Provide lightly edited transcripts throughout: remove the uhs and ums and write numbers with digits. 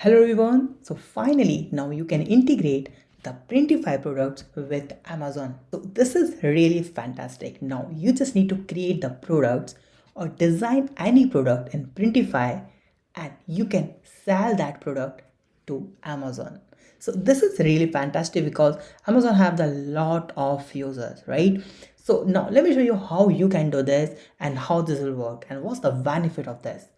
Hello everyone. So finally now you can integrate the Printify products with Amazon. So this is really fantastic. Now you just need to create the products or design any product in Printify and you can sell that product to Amazon. So this is really fantastic because Amazon have a lot of users, right? So now let me show you how you can do this and how this will work and what's the benefit of this.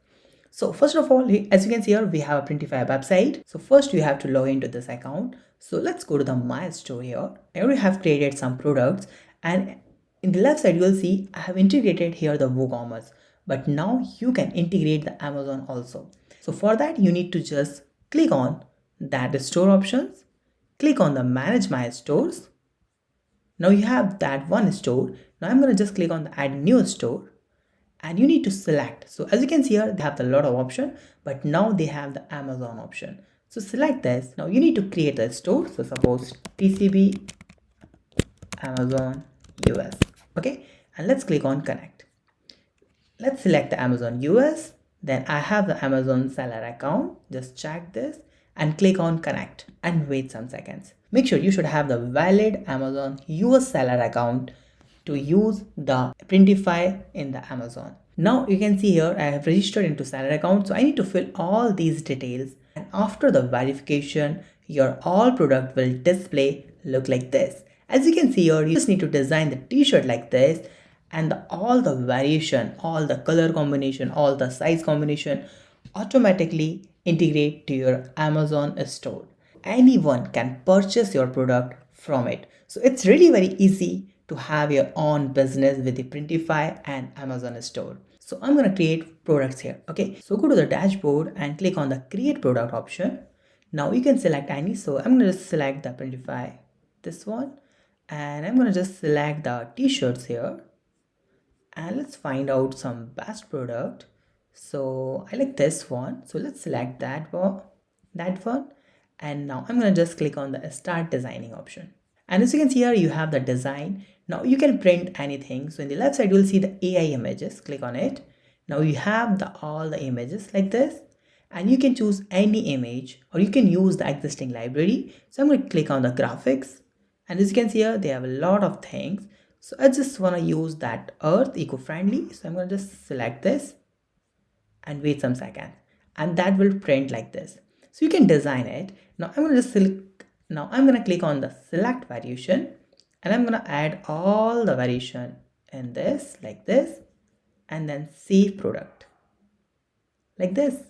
So first of all, as you can see here, we have a Printify website. So first you have to log into this account. So let's go to the My Store here. I already have created some products and in the left side, you will see I have integrated here the WooCommerce, but now you can integrate the Amazon also. So for that, you need to just click on that store options, click on the Manage My Stores. Now you have that one store. Now I'm going to just click on the Add New Store and you need to select. So as you can see here, they have a lot of option, but now they have the Amazon option. So select this. Now you need to create a store. So suppose TCB Amazon US. Okay. And let's click on connect. Let's select the Amazon US. Then I have the Amazon seller account. Just check this and click on connect and wait some seconds. Make sure you should have the valid Amazon US seller account to use the Printify in the Amazon. Now you can see here I have registered into seller account, so I need to fill all these details, and after the verification your all product will display look like this. As you can see here, you just need to design the t-shirt like this and all the variation, all the color combination, all the size combination automatically integrate to your Amazon store. Anyone can purchase your product from it. So it's really very easy to have your own business with the Printify and Amazon store. So I'm going to create products here. Okay, so go to the dashboard and click on the create product option. Now you can select any. So I'm going to just select the Printify, this one, and I'm going to just select the t-shirts here. And let's find out some best product. So I like this one. So let's select that one. And now I'm going to just click on the start designing option. And as you can see here, you have the design. Now you can print anything. So in the left side, you'll see the AI images. Click on it. Now you have all the images like this. And you can choose any image or you can use the existing library. So I'm going to click on the graphics. And as you can see here, they have a lot of things. So I just want to use that earth eco-friendly. So I'm going to just select this and wait some seconds. And that will print like this. So you can design it. Now I'm going to just click on the select variation and I'm going to add all the variation in this like this and then save product like this.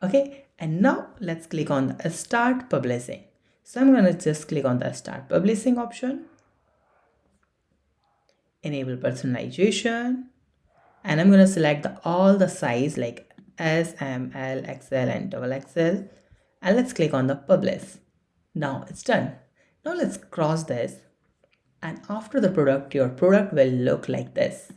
Okay, and now let's click on the start publishing. So I'm going to just click on the start publishing option, enable personalization, and I'm going to select all the size like S, M, L, XL and XXL, and let's click on the publish. Now it's done. Now let's cross this, and after the product, your product will look like this.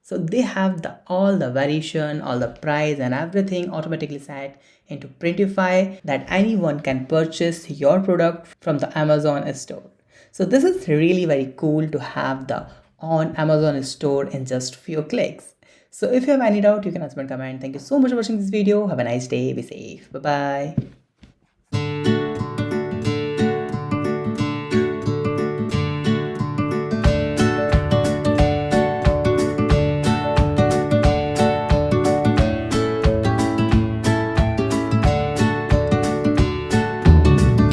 So they have all the variation, all the price and everything automatically set into Printify that anyone can purchase your product from the Amazon store. So this is really very cool to have the on Amazon store in just few clicks. So if you have any doubt, you can ask me in comment. Thank you so much for watching this video. Have a nice day. Be safe. Bye bye.